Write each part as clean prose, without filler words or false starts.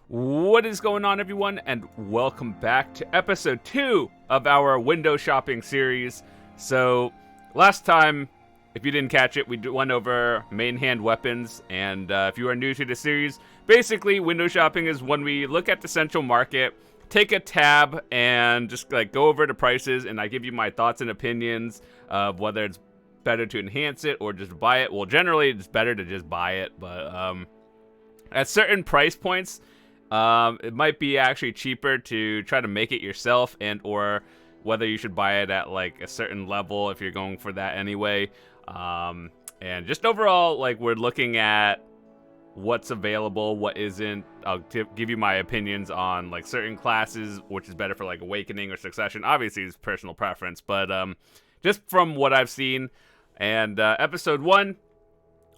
What is going on, everyone, and welcome back to episode 2 of our window shopping series. So, last time, if you didn't catch it, we went over main hand weapons, and if you are new to the series, basically, window shopping is when we look at the central market, take a tab, and just go over the prices, and I give you my thoughts and opinions of whether it's better to enhance it or just buy it. Well, generally, it's better to just buy it, but at certain price points, it might be actually cheaper to try to make it yourself, and or whether you should buy it at like a certain level if you're going for that anyway. And just overall, we're looking at what's available, what isn't. I'll give you my opinions on certain classes, which is better for Awakening or Succession. Obviously, it's personal preference, but just from what I've seen. And episode 1,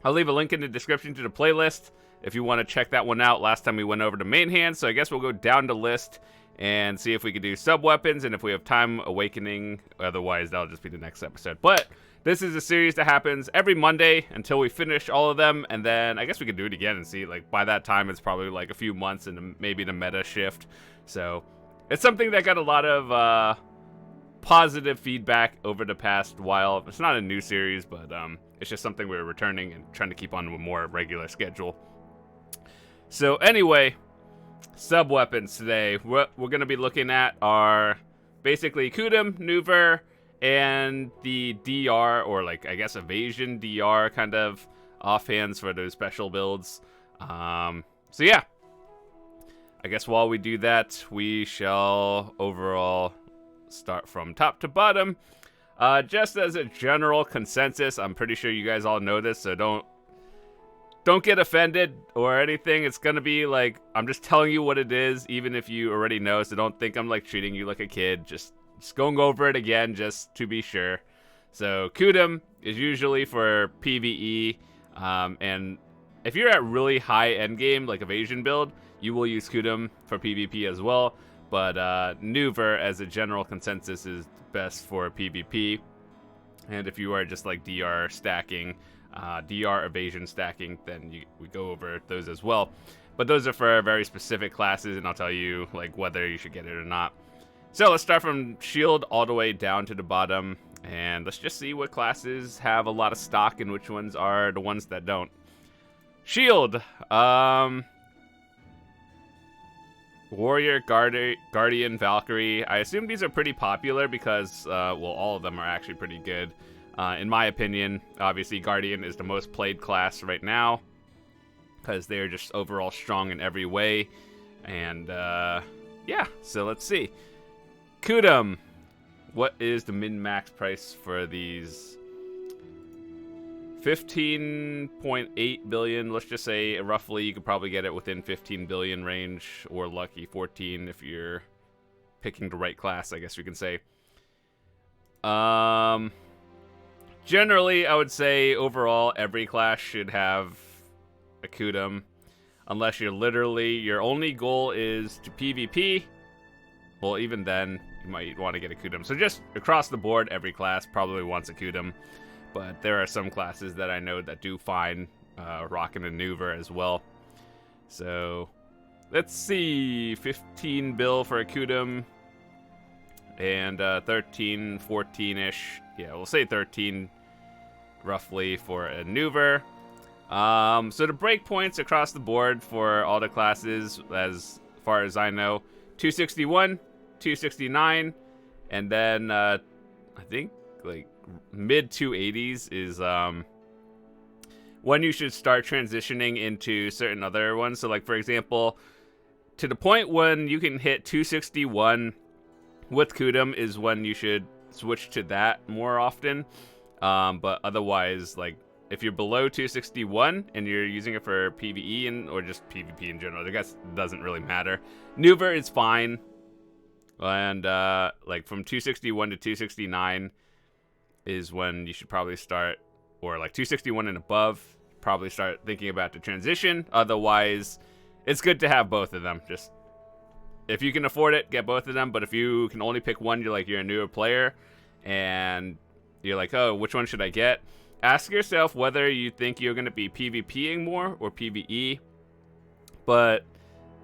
I'll leave a link in the description to the playlist if you want to check that one out. Last time we went over to main hand, so I guess we'll go down the list and see if we can do sub-weapons, and if we have time, Awakening. Otherwise, that'll just be the next episode. But this is a series that happens every Monday until we finish all of them, and then I guess we can do it again and see, by that time, it's probably a few months and maybe the meta shift. So it's something that got a lot of positive feedback over the past while. It's not a new series, but it's just something we're returning and trying to keep on a more regular schedule. So anyway, sub-weapons today. What we're going to be looking at are basically Kudum, Nuver, and the DR, or I guess evasion DR kind of offhands for those special builds. So yeah, I guess while we do that, we shall overall start from top to bottom. Just as a general consensus, I'm pretty sure you guys all know this, so don't get offended or anything. It's gonna be I'm just telling you what it is, even if you already know, so don't think I'm treating you like a kid. Just going over it again just to be sure. So Kudum is usually for PvE, and if you're at really high endgame, evasion build, you will use Kudum for PvP as well. But Nuver, as a general consensus, is best for PvP. And if you are just DR stacking, DR evasion stacking, then we go over those as well. But those are for very specific classes, and I'll tell you whether you should get it or not. So let's start from shield all the way down to the bottom, and let's just see what classes have a lot of stock and which ones are the ones that don't. Shield, Warrior, Guardian, Valkyrie. I assume these are pretty popular because, well, all of them are actually pretty good. In my opinion, obviously, Guardian is the most played class right now because they're just overall strong in every way. And, yeah, so let's see. Kudum. What is the min-max price for these? 15.8 billion. Let's just say roughly you could probably get it within 15 billion range, or lucky 14 if you're picking the right class, I guess we can say. Generally, I would say overall every class should have a Kudum, unless you're your only goal is to PvP. Well, even then, you might want to get a Kudum. So just across the board, every class probably wants a Kudum. But there are some classes that I know that do fine rocking a Nuver as well. So let's see, 15 bill for a Kudum, and 13, 14-ish. Yeah, we'll say 13 roughly for a Nuver. So the breakpoints across the board for all the classes, as far as I know, 261, 269, and then I think mid 280s is when you should start transitioning into certain other ones. So for example, to the point when you can hit 261 with Kudum is when you should switch to that more often. But otherwise, if you're below 261 and you're using it for PvE or just PvP in general, I guess it doesn't really matter. Nuver is fine. And from 261 to 269 is when you should probably start, or 261 and above, probably start thinking about the transition. Otherwise, it's good to have both of them. Just if you can afford it, get both of them. But if you can only pick one, you're a newer player and you're oh, which one should I get? Ask yourself whether you think you're going to be PvPing more or PvE. But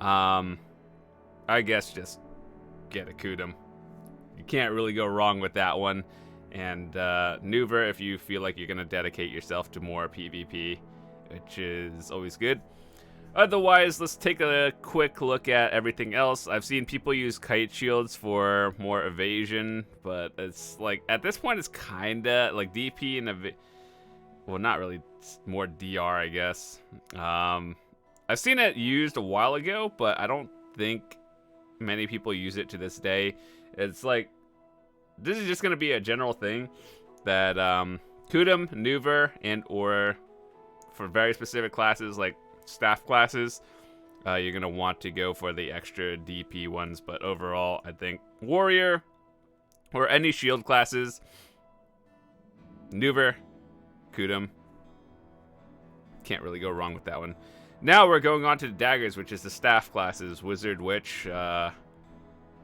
I guess just get a Kudum. You can't really go wrong with that one. And Nuver if you feel like you're going to dedicate yourself to more PvP, which is always good. Otherwise, let's take a quick look at everything else. I've seen people use kite shields for more evasion, but it's like, at this point, it's kinda like DP and well, not really, it's more DR, I guess. I've seen it used a while ago, but I don't think many people use it to this day. It's like, this is just gonna be a general thing that Kudum, Nuver, and or for very specific classes like staff classes, you're going to want to go for the extra DP ones. But overall, I think warrior or any shield classes, Nuver, Kudum, can't really go wrong with that one. Now we're going on to the daggers, which is the staff classes, wizard, witch,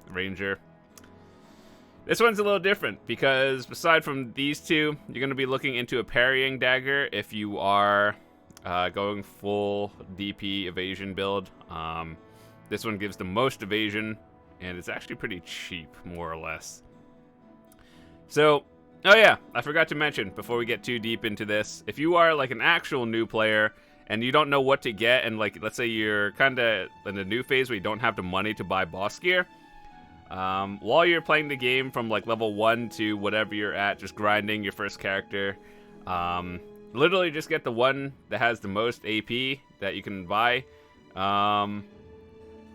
ranger. This one's a little different because aside from these two, you're going to be looking into a parrying dagger if you are going full DP evasion build. This one gives the most evasion, and it's actually pretty cheap, more or less. So, oh yeah, I forgot to mention before we get too deep into this, if you are like an actual new player and you don't know what to get, and like let's say you're kind of in a new phase where you don't have the money to buy boss gear, while you're playing the game from like level 1 to whatever you're at, just grinding your first character, literally just get the one that has the most AP that you can buy. And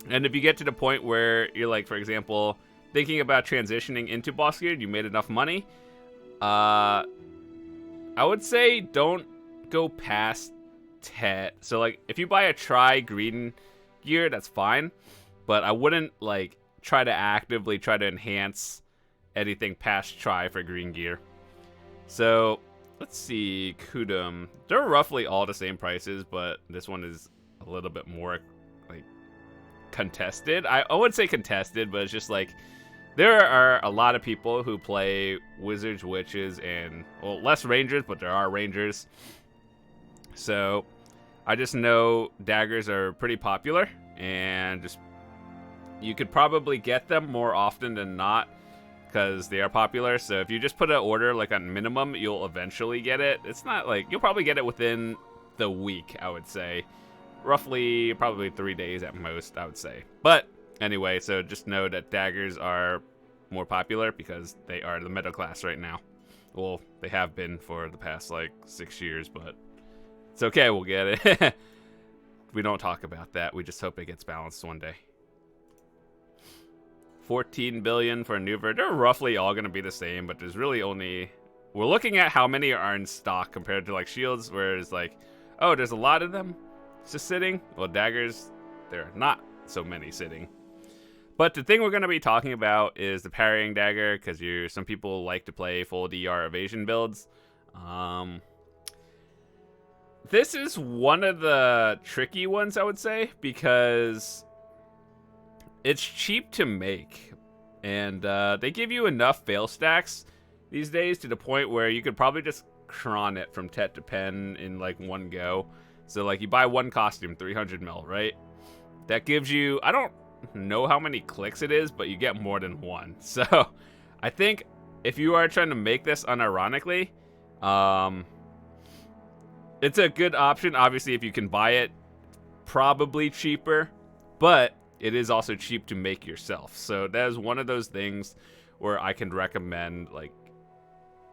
if you get to the point where you're like, for example, thinking about transitioning into boss gear, you made enough money, I would say don't go past Tet. So like if you buy a try green gear, that's fine, but I wouldn't like try to actively try to enhance anything past try for green gear. So let's see, Kudum. They're roughly all the same prices, but this one is a little bit more like contested. I would say contested, but it's just like there are a lot of people who play wizards, witches, and well, less rangers, but there are rangers. So I just know daggers are pretty popular, and just you could probably get them more often than not because they are popular. So if you just put an order like on minimum, you'll eventually get it. It's not like you'll probably get it within the week, I would say. Roughly probably 3 days at most, I would say. But anyway, so just know that daggers are more popular because they are the meta class right now. Well, they have been for the past like 6 years, but it's okay, we'll get it. We don't talk about that. We just hope it gets balanced one day. 14 billion for Nuver. They're roughly all going to be the same, but there's really only... We're looking at how many are in stock compared to like shields, where it's like, oh, there's a lot of them just sitting. Well, daggers, there are not so many sitting. But the thing we're going to be talking about is the parrying dagger, because some people like to play full DR evasion builds. This is one of the tricky ones, I would say, because it's cheap to make, and they give you enough fail stacks these days to the point where you could probably just cron it from Tet to Pen in like one go. So like you buy one costume, 300 mil, right? That gives you, I don't know how many clicks it is, but you get more than one. So I think if you are trying to make this unironically, it's a good option. Obviously, if you can buy it, probably cheaper, but it is also cheap to make yourself. So that is one of those things where I can recommend like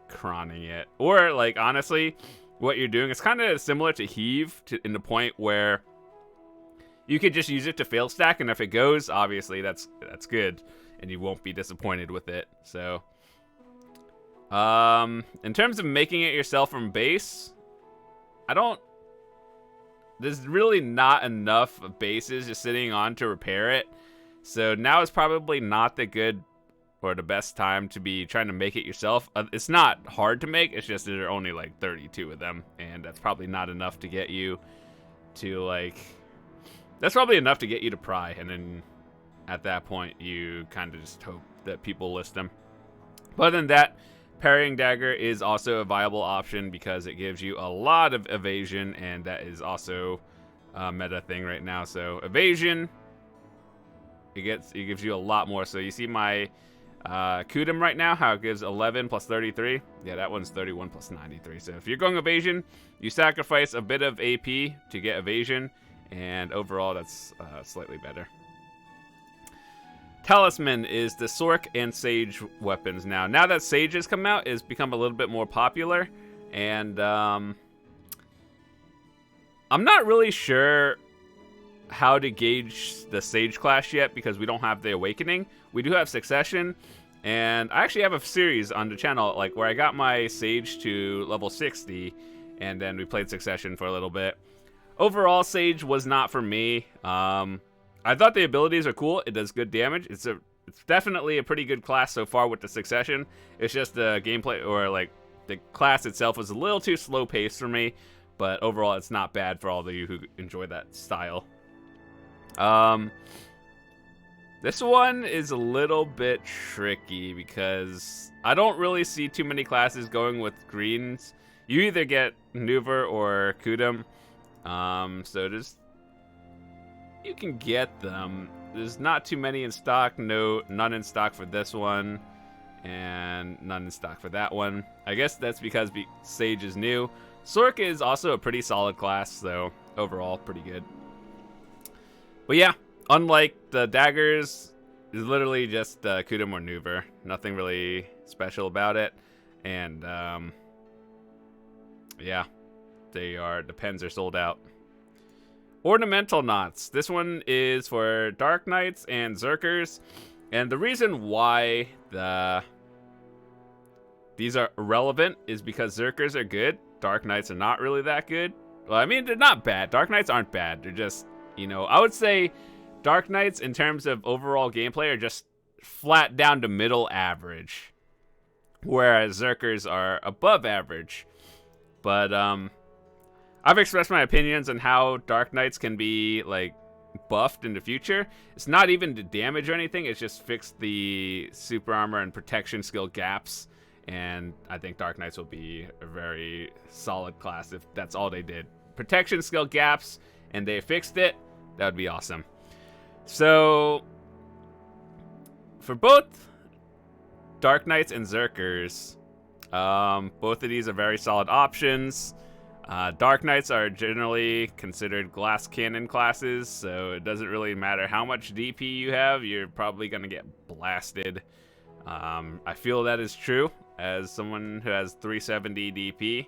cronning it. Or like honestly, what you're doing is kind of similar to Heave in the point where you could just use it to fail stack, and if it goes, obviously that's good, and you won't be disappointed with it. So in terms of making it yourself from base, there's really not enough bases just sitting on to repair it. So now is probably not the good or the best time to be trying to make it yourself. It's not hard to make, it's just there are only like 32 of them, and that's probably not enough to get you to like... That's probably enough to get you to pry, and then at that point you kind of just hope that people list them. But other than that, parrying dagger is also a viable option because it gives you a lot of evasion, and that is also a meta thing right now. So evasion, it gives you a lot more. So you see my Kudum right now, how it gives 11 plus 33. Yeah, that one's 31 plus 93. So if you're going evasion, you sacrifice a bit of AP to get evasion, and overall that's slightly better. Talisman is the Sork and Sage weapons now. Now that Sage has come out, it's become a little bit more popular, and I'm not really sure how to gauge the Sage class yet because we don't have the Awakening. We do have Succession, and I actually have a series on the channel like where I got my Sage to level 60, and then we played Succession for a little bit. Overall, Sage was not for me. I thought the abilities are cool. It does good damage. It's definitely a pretty good class so far with the Succession. It's just the gameplay, or like the class itself, was a little too slow paced for me. But overall, it's not bad for all of you who enjoy that style. This one is a little bit tricky because I don't really see too many classes going with greens. You either get Nuver or Kudum. So just you can get them. There's not too many in stock. None in stock for this one, and none in stock for that one. I guess that's because Sage is new. Sork is also a pretty solid class, so overall pretty good. But yeah, unlike the Daggers, it's literally just Kudum or Nuver. Nothing really special about it, and yeah, the pens are sold out. Ornamental knots. This one is for Dark Knights and Zerkers, and the reason why these are relevant is because Zerkers are good. Dark Knights are not really that good. Well, I mean, they're not bad. Dark Knights aren't bad. They're just, I would say Dark Knights in terms of overall gameplay are just flat down to middle average, whereas Zerkers are above average. But I've expressed my opinions on how Dark Knights can be like buffed in the future. It's not even the damage or anything. It's just fixed the super armor and protection skill gaps. And I think Dark Knights will be a very solid class if that's all they did. Protection skill gaps, and they fixed it. That would be awesome. So for both Dark Knights and Zerkers, both of these are very solid options. Dark Knights are generally considered glass cannon classes, so it doesn't really matter how much DP you have, you're probably going to get blasted. I feel that is true as someone who has 370 DP,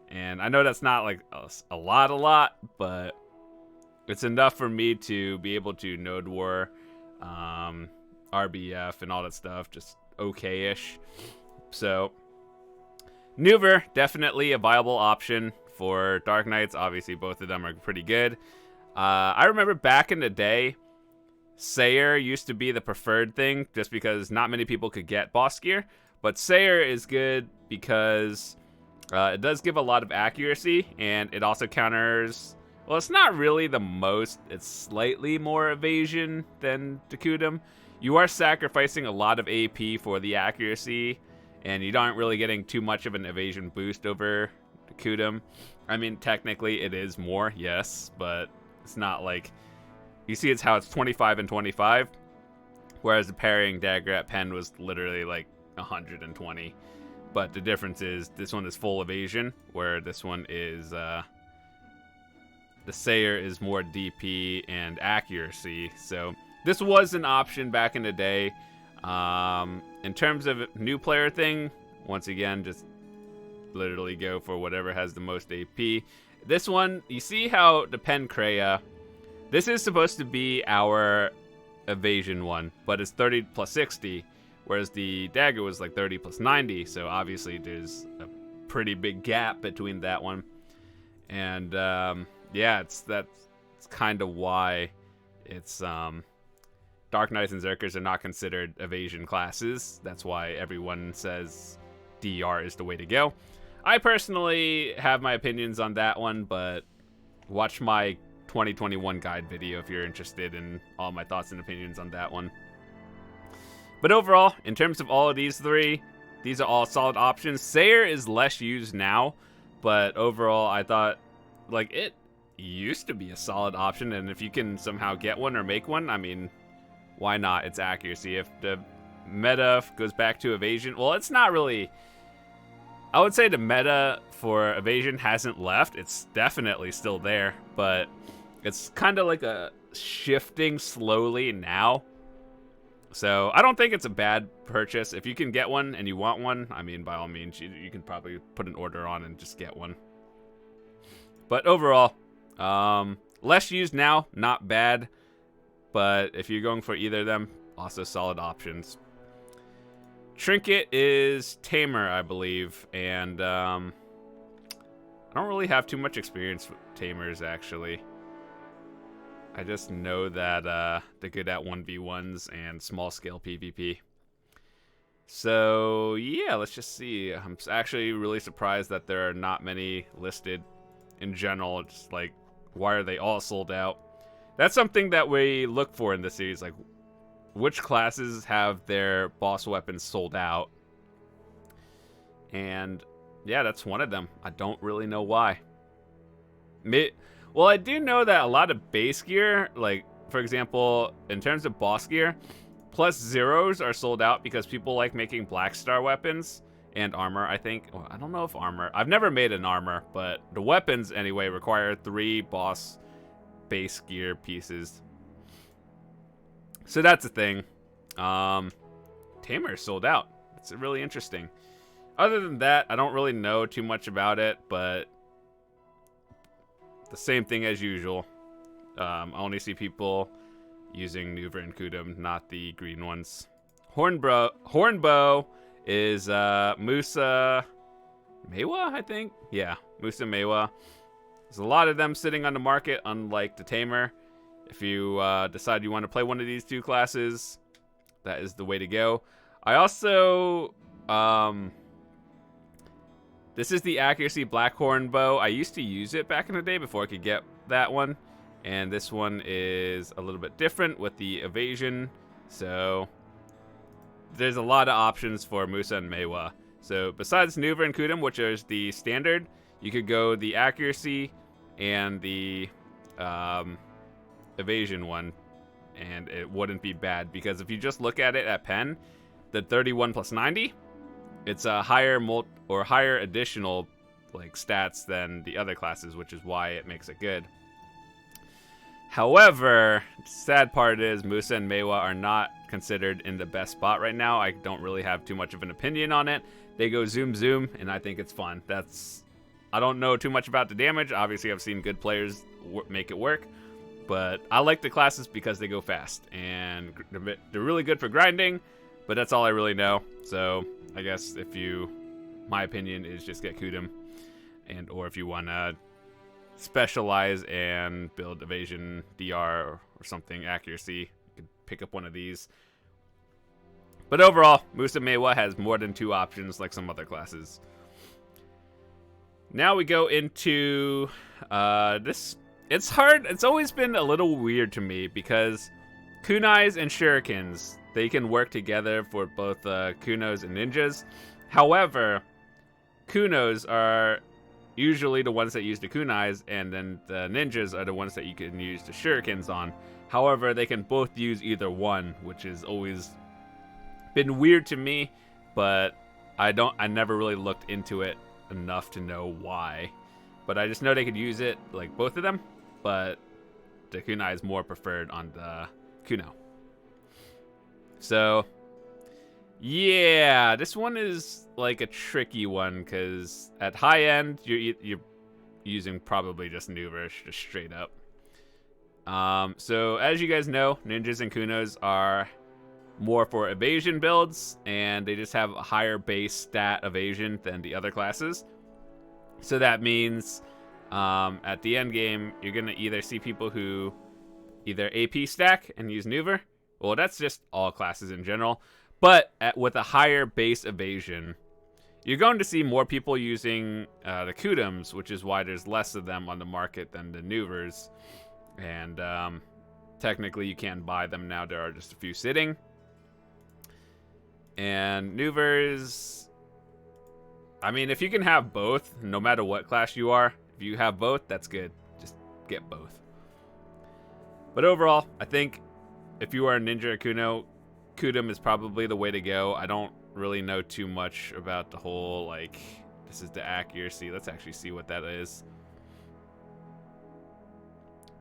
and I know that's not like a lot, but it's enough for me to be able to Node War, RBF, and all that stuff, just okay-ish. So Nuver, definitely a viable option for Dark Knights. Obviously, both of them are pretty good. I remember back in the day, Sayer used to be the preferred thing just because not many people could get boss gear. But Sayer is good because it does give a lot of accuracy, and it also counters... Well, it's not really the most. It's slightly more evasion than Kudum. You are sacrificing a lot of AP for the accuracy, and you aren't really getting too much of an evasion boost over Kudum. I mean, technically it is more, yes, but it's not like... You see it's how it's 25 and 25, whereas the parrying dagger at Pen was literally like 120. But the difference is this one is full evasion, where this one is... the Sayer is more DP and accuracy, so this was an option back in the day. In terms of new player thing, once again, just literally go for whatever has the most AP. This one, you see how the Pen Kreia, this is supposed to be our evasion one, but it's 30 plus 60, whereas the dagger was like 30 plus 90, so obviously there's a pretty big gap between that one. And yeah, that's kind of why it's Dark Knights and Zerkers are not considered evasion classes. That's why everyone says DR is the way to go. I personally have my opinions on that one, but watch my 2021 guide video if you're interested in all my thoughts and opinions on that one. But overall, in terms of all of these three, these are all solid options. Sayer is less used now, but overall, I thought, like, it used to be a solid option, and if you can somehow get one or make one, I mean, why not? It's accuracy. If the meta goes back to evasion, well, it's not really. I would say the meta for evasion hasn't left. It's definitely still there, but it's kind of like a shifting slowly now. So I don't think it's a bad purchase. If you can get one and you want one, I mean, by all means, you can probably put an order on and just get one. But overall, less used now, not bad. But if you're going for either of them, also solid options. Trinket is Tamer, I believe, and I don't really have too much experience with Tamers, actually. I just know that they're good at 1v1s and small-scale PvP. So, yeah, let's just see. I'm actually really surprised that there are not many listed in general. It's like, why are they all sold out? That's something that we look for in the series, like, which classes have their boss weapons sold out? And yeah, that's one of them. I don't really know why. Well, I do know that a lot of base gear, like for example, in terms of boss gear, plus zeros are sold out because people like making black star weapons and armor, I think. Well, I don't know if armor. I've never made an armor, but the weapons anyway require 3 boss base gear pieces. So that's a thing. Tamer is sold out. It's really interesting. Other than that, I don't really know too much about it, but the same thing as usual. I only see people using Nuver and Kudum, not the green ones. Hornbow is Musa Mewa, I think? Yeah, Musa Mewa. There's a lot of them sitting on the market, unlike the Tamer. If you decide you want to play one of these 2 classes, that is the way to go. I also, this is the accuracy Blackhorn bow. I used to use it back in the day before I could get that one. And this one is a little bit different with the evasion. So there's a lot of options for Musa and Mewa. So besides Nuver and Kudum, which is the standard, you could go the accuracy and the evasion one, and it wouldn't be bad, because if you just look at it at pen, the 31 plus 90, it's a higher higher additional like stats than the other classes, which is why it makes it good. However, the sad part is Musa and Mewa are not considered in the best spot right now. I don't really have too much of an opinion on it. They go zoom zoom, and I think it's fun. I don't know too much about the damage. Obviously, I've seen good players make it work. But I like the classes because they go fast, and they're really good for grinding, but that's all I really know. So I guess my opinion is just get Kudum, or if you want to specialize and build evasion, DR, or something, accuracy, you could pick up one of these. But overall, Musa Mewa has more than 2 options like some other classes. Now we go into this. It's hard. It's always been a little weird to me because kunais and shurikens, they can work together for both kunos and ninjas. However, kunos are usually the ones that use the kunais, and then the ninjas are the ones that you can use the shurikens on. However, they can both use either one, which has always been weird to me, but I never really looked into it enough to know why. But I just know they could use it, like both of them, but the kunai is more preferred on the kuno. So yeah, this one is like a tricky one because at high end you're using probably just Nuver, just straight up. So as you guys know, ninjas and kunos are more for evasion builds, and they just have a higher base stat evasion than the other classes. So that means at the end game, you're going to either see people who either AP stack and use Nuver. Well, that's just all classes in general. But with a higher base evasion, you're going to see more people using the Kudums, which is why there's less of them on the market than the Nuvers. And technically, you can buy them now. There are just a few sitting. And Nuvers, I mean, if you can have both, no matter what class you are, if you have both, that's good. Just get both. But overall, I think if you are a ninja or Kuno, Kudum is probably the way to go. I don't really know too much about the whole, like, this is the accuracy. Let's actually see what that is.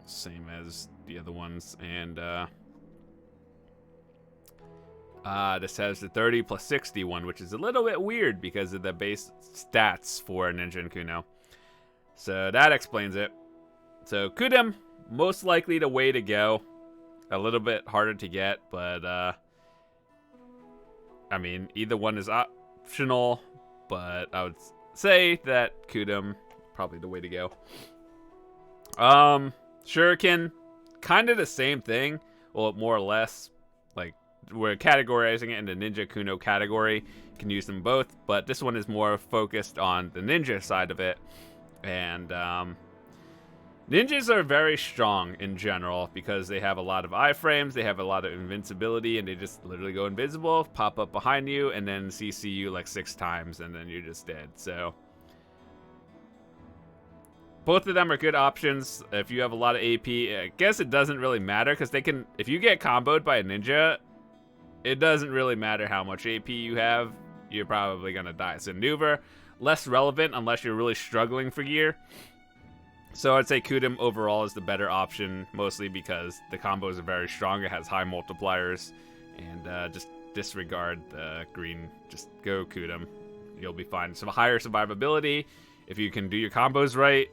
Same as the other ones. And this has the 30 plus 60 one, which is a little bit weird because of the base stats for Ninja and Kuno. So that explains it. So Kudum, most likely the way to go. A little bit harder to get, but I mean, either one is optional, but I would say that Kudum, probably the way to go. Shuriken, kind of the same thing. Well, more or less. Like, we're categorizing it in the Ninja Kuno category. You can use them both, but this one is more focused on the ninja side of it. And ninjas are very strong in general because they have a lot of iframes, they have a lot of invincibility, and they just literally go invisible, pop up behind you, and then CC you like 6 times, and then you're just dead. So both of them are good options if you have a lot of AP. I guess it doesn't really matter because they can, if you get comboed by a ninja, it doesn't really matter how much AP you have, you're probably gonna die. So Nuver, less relevant unless you're really struggling for gear. So I'd say Kudum overall is the better option, mostly because the combos are very strong. It has high multipliers, and just disregard the green. Just go Kudum. You'll be fine. Some higher survivability. If you can do your combos right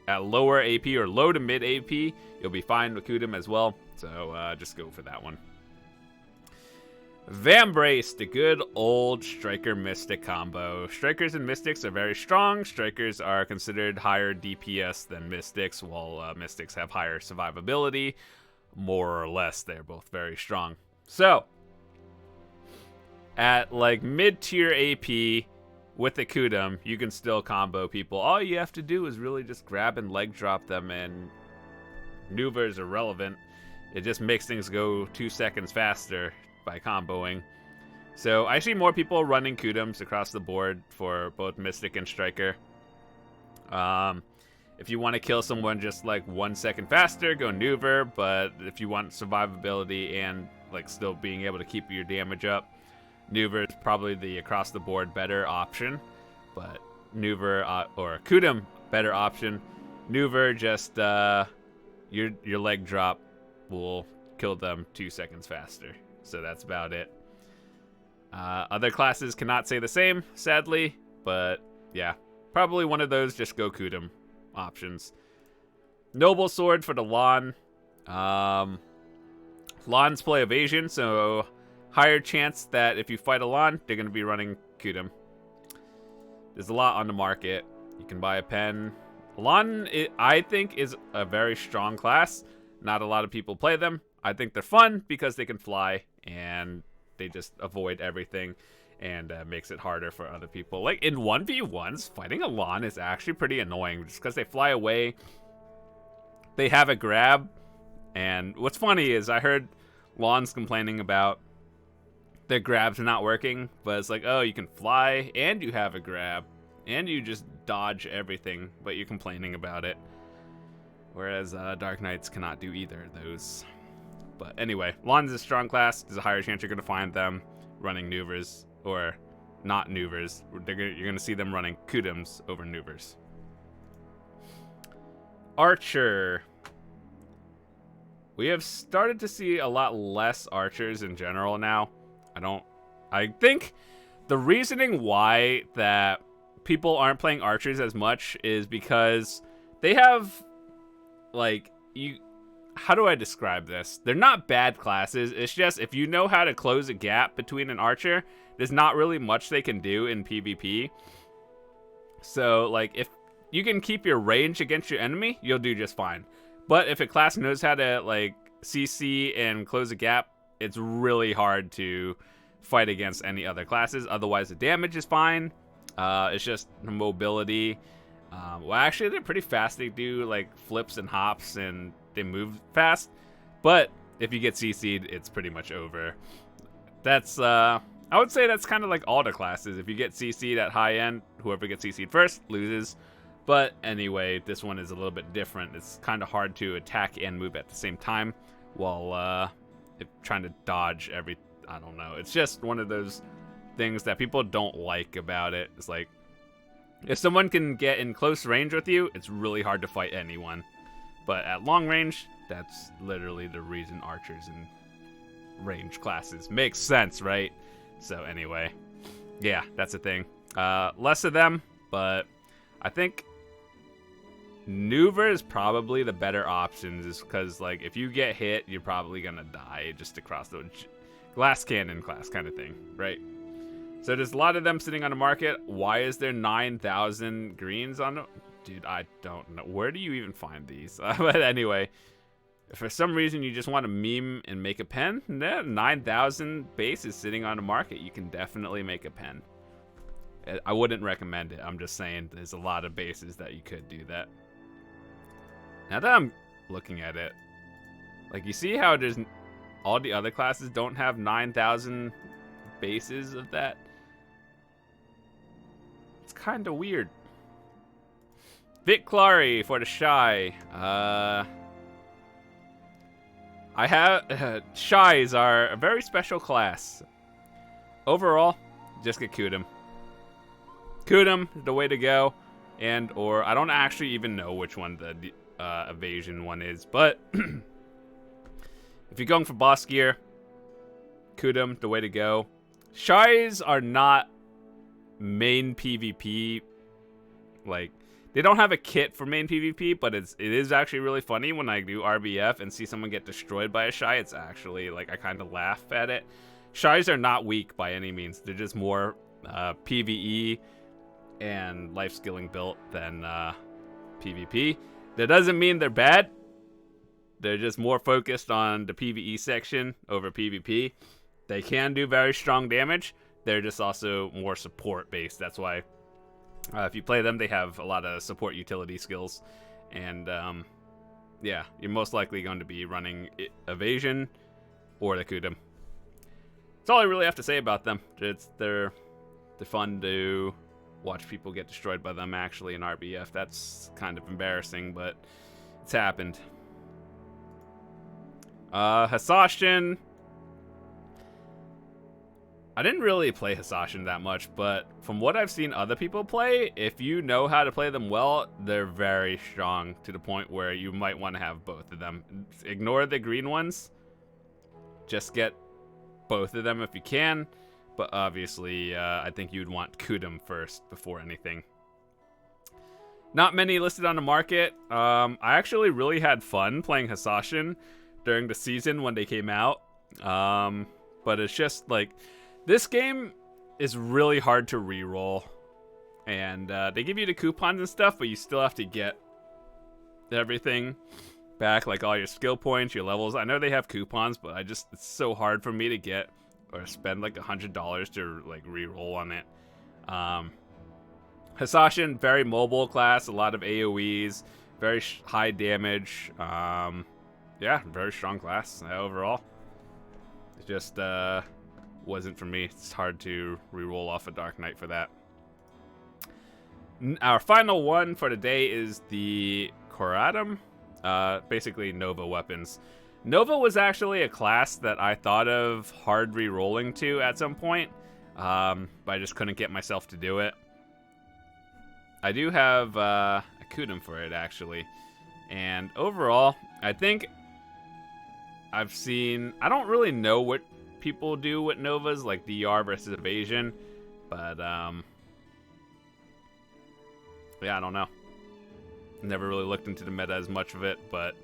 at lower AP or low to mid AP, you'll be fine with Kudum as well. So just go for that one. Vambrace, the good old Striker Mystic combo. Strikers and Mystics are very strong. Strikers are considered higher DPS than Mystics, while Mystics have higher survivability. More or less, they're both very strong. So, at like mid-tier AP with the Kudum, you can still combo people. All you have to do is really just grab and leg drop them, and Nuver is irrelevant. It just makes things go 2 seconds faster by comboing. So I see more people running Kudums across the board for both Mystic and Striker. If you want to kill someone just like 1 second faster, go Nuver, but if you want survivability and like still being able to keep your damage up, Nuver is probably the across the board better option. But Nuver or Kudum better option. Nuver just your leg drop will kill them 2 seconds faster. So that's about it. Other classes cannot say the same, sadly, but yeah, probably one of those just go Kudum options. Noble Sword for the Lahn. Lahns play evasion, so higher chance that if you fight a Lahn, they're going to be running Kudum. There's a lot on the market. You can buy a pen. Lahn, I think, is a very strong class. Not a lot of people play them. I think they're fun because they can fly and they just avoid everything, and makes it harder for other people. Like in 1v1s, fighting a Lahn is actually pretty annoying just because they fly away. They have a grab, and what's funny is I heard Lahns complaining about their grabs not working, but it's like, oh, you can fly and you have a grab and you just dodge everything, but you're complaining about it. Whereas Dark Knights cannot do either of those. But anyway, Lahns is a strong class. There's a higher chance you're going to find them running Nuvers, or not Nuvers. You're going to see them running Kudums over Nuvers. Archer. We have started to see a lot less archers in general now. I think the reasoning why that people aren't playing archers as much is because they have, like, how do I describe this? They're not bad classes. It's just if you know how to close a gap between an archer, there's not really much they can do in PvP. So, like, if you can keep your range against your enemy, you'll do just fine. But if a class knows how to, like, CC and close a gap, it's really hard to fight against any other classes. Otherwise, the damage is fine. It's just the mobility. Well, actually, they're pretty fast. They do, like, flips and hops, and they move fast. But if you get CC'd, it's pretty much over. That's, I would say that's kind of like all the classes. If you get CC'd at high end, whoever gets CC'd first loses. But anyway, this one is a little bit different. It's kind of hard to attack and move at the same time while trying to dodge every. I don't know. It's just one of those things that people don't like about it. It's like, if someone can get in close range with you, it's really hard to fight anyone. But at long range, that's literally the reason archers and range classes makes sense, right? So anyway, yeah, that's the thing. Less of them, but I think Nuva is probably the better option, just because, like, if you get hit, you're probably gonna die just across the glass cannon class kind of thing, right? So there's a lot of them sitting on the market. Why is there 9,000 greens on them? Dude, I don't know. Where do you even find these? But anyway, if for some reason you just want to meme and make a pen, 9,000 bases sitting on the market, you can definitely make a pen. I wouldn't recommend it. I'm just saying there's a lot of bases that you could do that. Now that I'm looking at it, like, you see how there's all the other classes don't have 9,000 bases of that? It's kind of weird. Vic Clary for the Shy. I have Shies are a very special class. Overall, just get Kudum. Kudum, the way to go. And or I don't actually even know which one the evasion one is, but if you're going for boss gear, Kudum, the way to go. Shies are not main PvP. Like, they don't have a kit for main PvP, but it is actually really funny when I do RBF and see someone get destroyed by a Shy. It's actually, like, I kind of laugh at it. Shies are not weak by any means. They're just more PvE and life skilling built than PvP. That doesn't mean they're bad. They're just more focused on the PvE section over PvP. They can do very strong damage. They're just also more support based. That's why if you play them, they have a lot of support utility skills. And yeah, you're most likely going to be running evasion or the Kudum. That's all I really have to say about them. They're fun to watch people get destroyed by them actually in RBF. That's kind of embarrassing, but it's happened. Hashashin. I didn't really play Hashashin that much, but from what I've seen other people play, if you know how to play them well, they're very strong to the point where you might want to have both of them. Ignore the green ones. Just get both of them if you can. But obviously, I think you'd want Kudum first before anything. Not many listed on the market. I actually really had fun playing Hashashin during the season when they came out. But it's just like, this game is really hard to reroll. And they give you the coupons and stuff, but you still have to get everything back, like all your skill points, your levels. I know they have coupons, but it's so hard for me to get or spend like $100 to like re-roll on it. Hashashin, very mobile class, a lot of AoEs, very high damage. Yeah, very strong class overall. It just wasn't for me. It's hard to re-roll off a Dark Knight for that. Our final one for the day is the Koratum, basically Nova weapons. Nova was actually a class that I thought of hard re-rolling to at some point, but I just couldn't get myself to do it. I do have a Kudum for it, actually. And overall, I think I've seen... I don't really know what people do with Novas, like DR versus evasion, but yeah, I don't know. Never really looked into the meta as much of it, but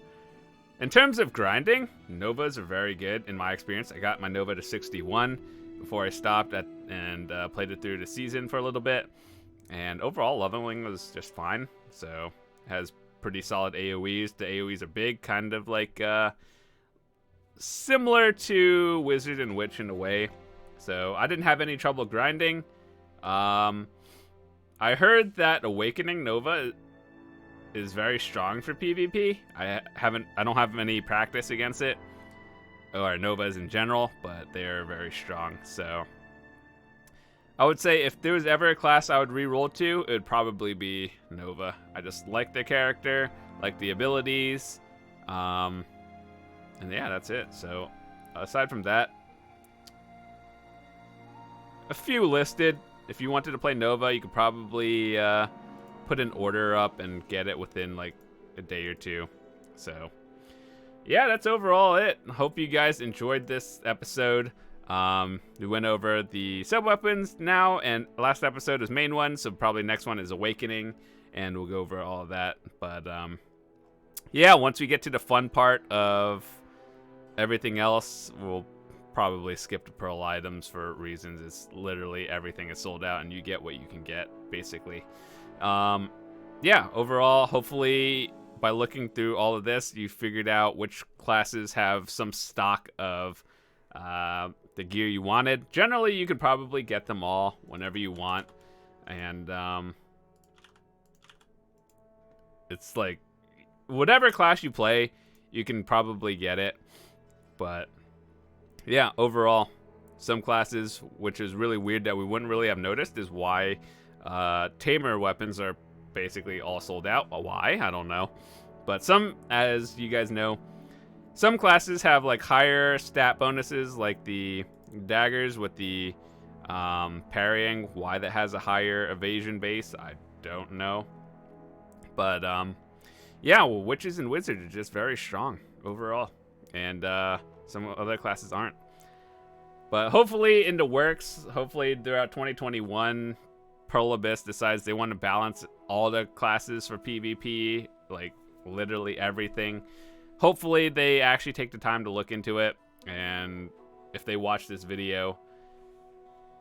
in terms of grinding, Novas are very good in my experience. I got my Nova to 61 before I stopped and played it through the season for a little bit. And overall, leveling was just fine. So it has pretty solid AoEs. The AoEs are big, kind of like similar to Wizard and Witch in a way. So I didn't have any trouble grinding. I heard that Awakening Nova is very strong for PvP. I don't have any practice against it, or Novas in general, but they're very strong. So I would say if there was ever a class I would re-roll to, it would probably be Nova. I just like the character, like the abilities, and yeah, that's it. So aside from that, a few listed. If you wanted to play Nova, you could probably put an order up and get it within like a day or two. So yeah, that's overall it. Hope you guys enjoyed this episode. We went over the sub-weapons now, and last episode is main one, so probably next one is Awakening, and we'll go over all of that. But yeah, once we get to the fun part of everything else, we'll probably skip the Pearl items for reasons. It's literally everything is sold out, and you get what you can get, basically. Yeah, overall, hopefully by looking through all of this, you figured out which classes have some stock of the gear you wanted. Generally, you could probably get them all whenever you want, and it's like whatever class you play, you can probably get it. But yeah, overall, some classes, which is really weird that we wouldn't really have noticed, is why tamer weapons are basically all sold out. Why? I don't know. But some, as you guys know, some classes have like higher stat bonuses, like the Daggers with the parrying. Why that has a higher evasion base, I don't know. But yeah, well, witches and wizards are just very strong overall, and some other classes aren't. But hopefully in the works, hopefully throughout 2021, Pearl Abyss decides they want to balance all the classes for PvP, like literally everything. Hopefully they actually take the time to look into it, and if they watch this video,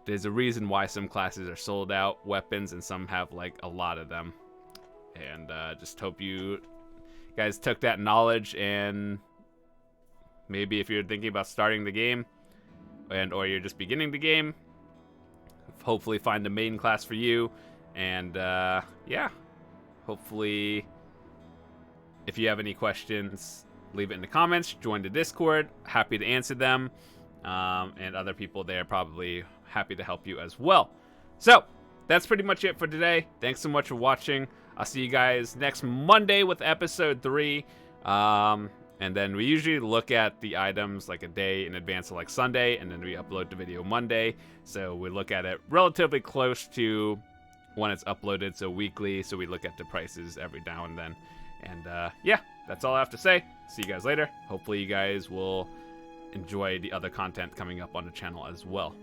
there's a reason why some classes are sold out weapons and some have like a lot of them. And just hope you guys took that knowledge, and maybe if you're thinking about starting the game or you're just beginning the game, hopefully find a main class for you. And yeah, hopefully if you have any questions, leave it in the comments, join the Discord, happy to answer them, and other people there probably happy to help you as well. So that's pretty much it for today. Thanks so much for watching. I'll see you guys next Monday with episode 3. And then we usually look at the items like a day in advance, so like Sunday, and then we upload the video Monday. So we look at it relatively close to when it's uploaded, so weekly. So we look at the prices every now and then. And yeah, that's all I have to say. See you guys later. Hopefully you guys will enjoy the other content coming up on the channel as well.